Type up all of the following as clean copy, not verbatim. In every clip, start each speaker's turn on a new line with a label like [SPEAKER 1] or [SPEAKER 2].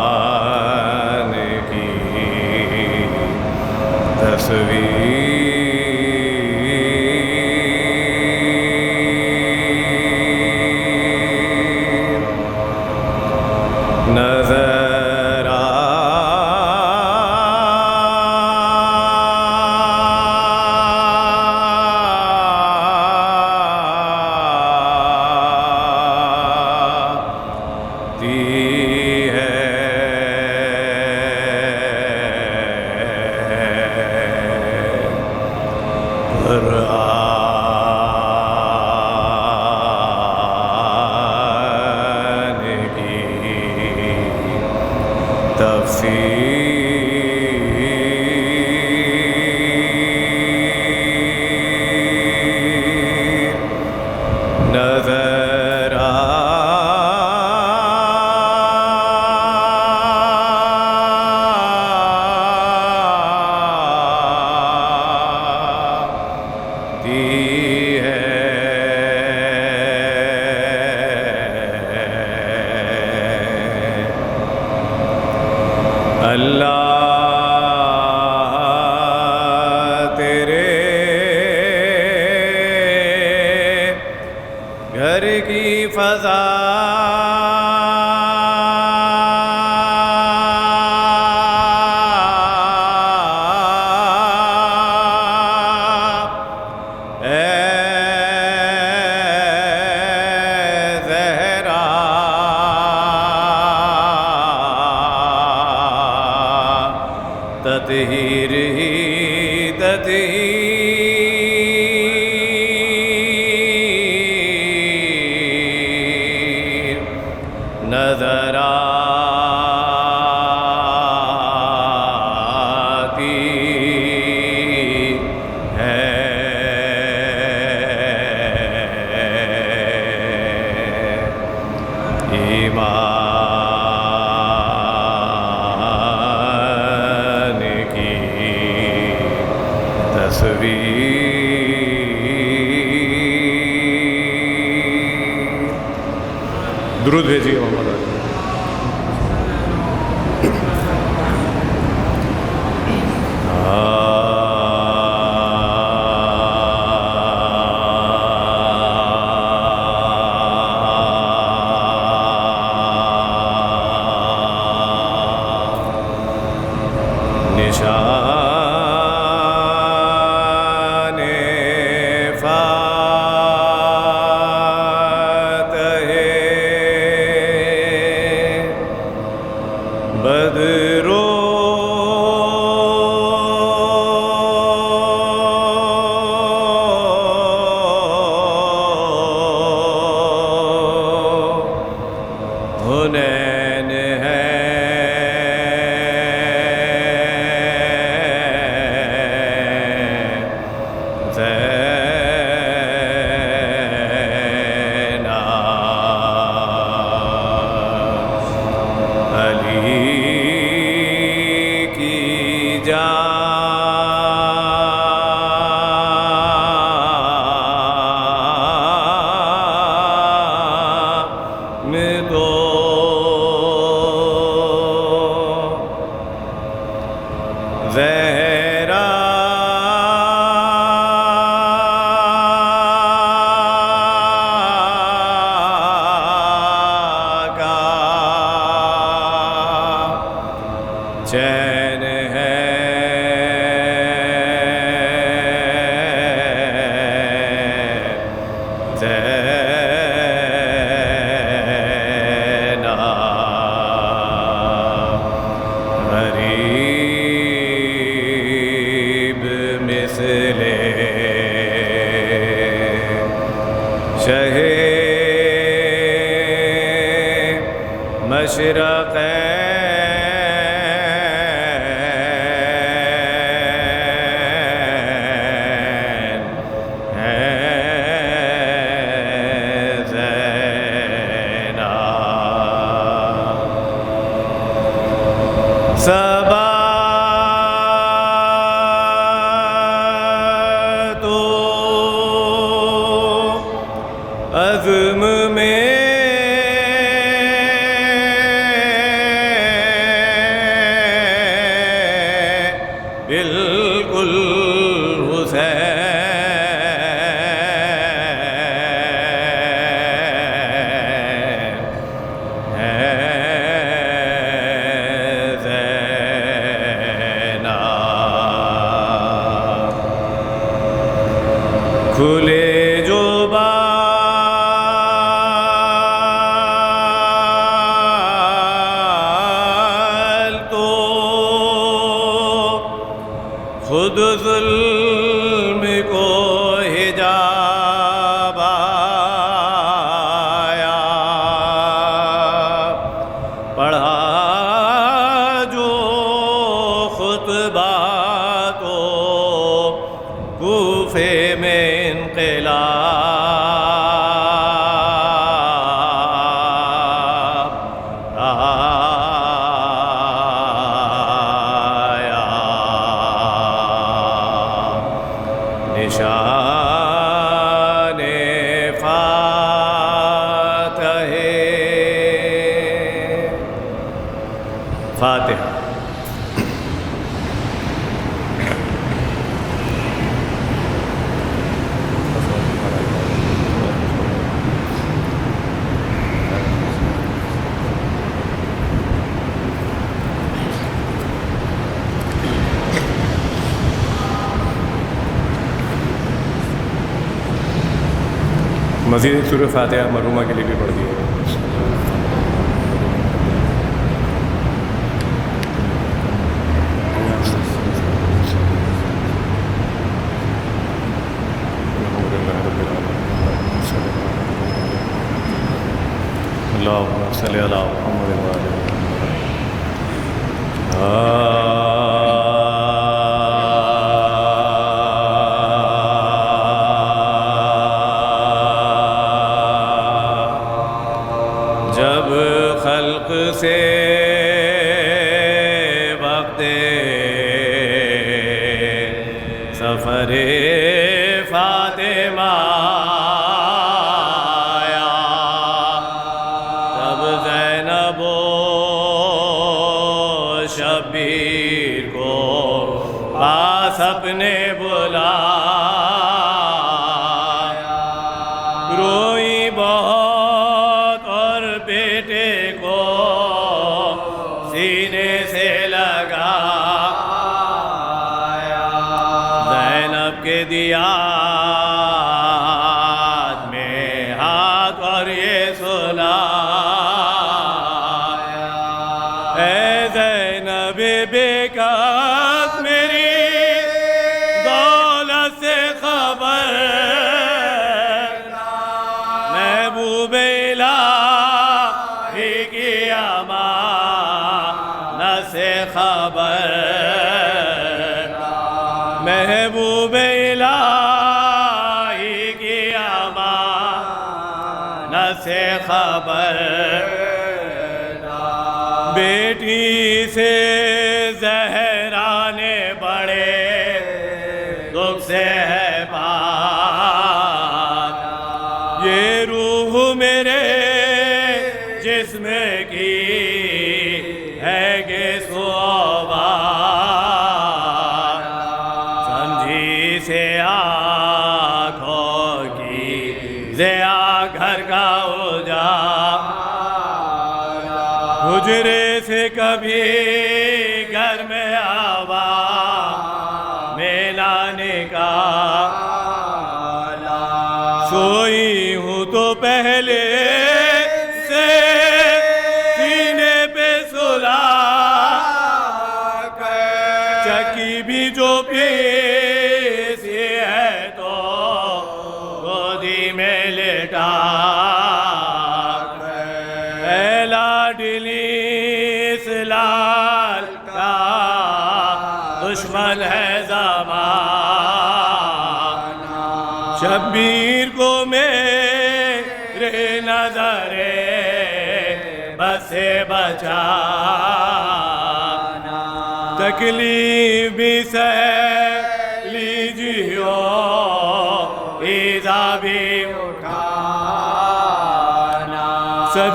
[SPEAKER 1] ایمان کی تصویر نظر آتی ہے قرآن کی تفسیر نظر آتی ہے اللہ تیرے گھر کی فضا تطہیر ہی تطہیر نظر آتی ہے ایمان کی تصویر درود بھیجیے محمد علی نشان فاتح بدرو حنین ہے زہرا کا چین ہے شہ مشرقین ہے زینب صبا عزم میں بالکل حسین ہے زینب کھلے جو بال تو خود ظلم کو حجاب آیا پڑھا جو خطبہ تو کوفے میں انقلاب آیا نشان فاتحہ مزید ایک سورہ فاتحہ مرحومہ کے لیے بھی پڑھ دی ہے. اللہم صلی علی محمد و آلہ جب خلق سے وقت سفر فاطمہ آیا تب زینب و شبیر کو پاس اپنے بلایا روئی بہت اور بیٹے کو سینے سے لگایا زینب کے دیات میں ہاتھ اور یہ سنایا اے زینب بیکس میری دولت سے خبر محبوب الہی کی امانت سے خبر محبوب الہی کی امانت سے خبر بیٹی سے زہرا نے بڑے دکھ سے ہے پاک یہ روح میرے جسم کی ہے کہ سوبار سمجھی سے آنکھوں کی ضیا گھر کا اجالا حجرے سے کبھی گھر میں آواز میں لانے کا سوئی ہوں تو پہلے سے سینے پہ سلا چکی بھی جو پیسی ہے تو گودی میں لیٹا اے لاڈلی اس لال کا دشمن ہے زمانہ شبیر کو میرے نظر بس سے بچانا تکلیف بھی سہ لیجیو ایزا بھی اٹھا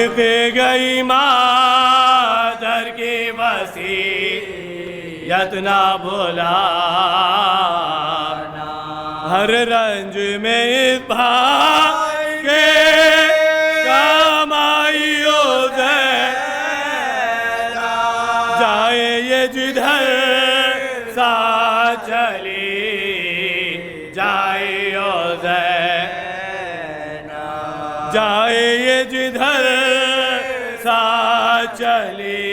[SPEAKER 1] صدق گئی مادر کی وصیت نہ بھولانا، ہر رنج میں اس بھائی کے کام آئی عزیرا، جائے یہ جدھر ساتھ چلی جائے عزیرا، جائے یہ جدھر ساتھ چلی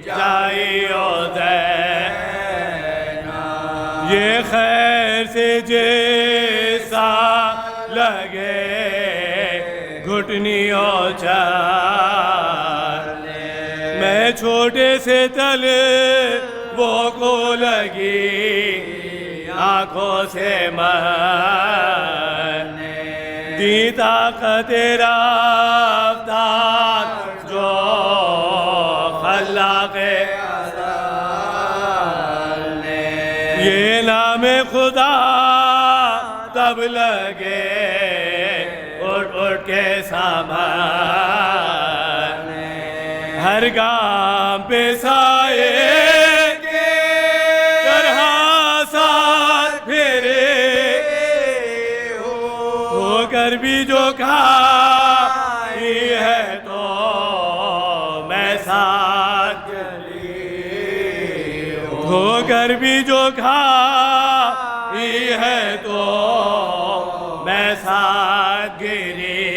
[SPEAKER 1] جائے عزیرا، یہ خیر سے جیسا لگے گھٹنیوں چلے، میں چھوٹے سے تل وہ کو لگی آنکھوں سے مرنے، دی طاقت رفتار جو خلاق ازل نے، یہ نام خدا تب لگے اٹھ اٹھ کے سنبھلنے، ہر گام پہ سائے کے طرح ساتھ پھرے ہو کر بھی جو کھائی ہے تو میں ساتھ چلی ہو کر بھی جو کھائی ہے تو میں ساتھ گری،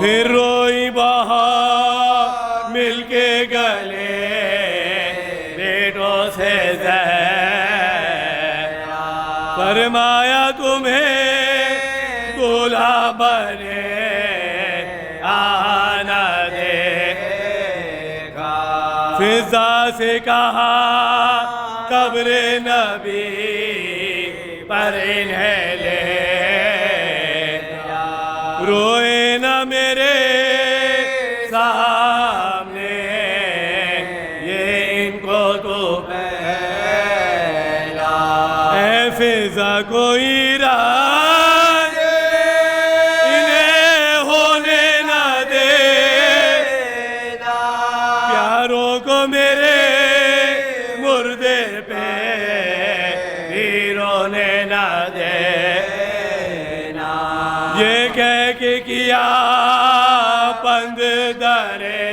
[SPEAKER 1] پھر روئی بہت مل کے گلے پیٹوں سے زہرا، فرمایا تمہیں دولہا بنے آنا دیکھا، فضا سے کہا قبر نبی پر انہیں لے، روئے نہ میرے سامنے یہ ان کو تو پہلا، اے فضا کوئی راز انہیں ہونے نہ دینا، پیاروں کو میرے مردے پہ رونے نہ دینا، یہ کہہ کے کیا بند درے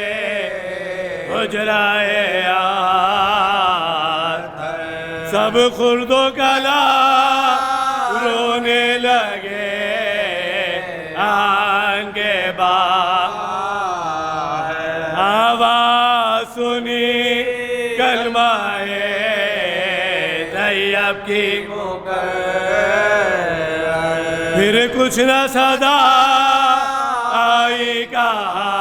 [SPEAKER 1] حجرائے آتھر، سب خرد و کلا رونے لگے آن کے بعد، آواز سنی کلمہ طیب کی پھر کچھ نہ صدا آئی، کہا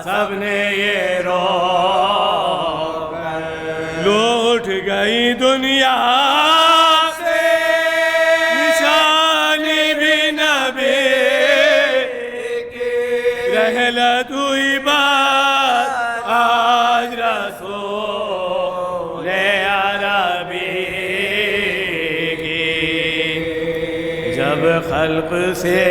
[SPEAKER 1] سب نے یہ رو کر، لو اٹھ گئی دنیا سے نشانی بھی نبی کی، رحلت ہوئی بات آج رسول عربی کی، جب خلق سے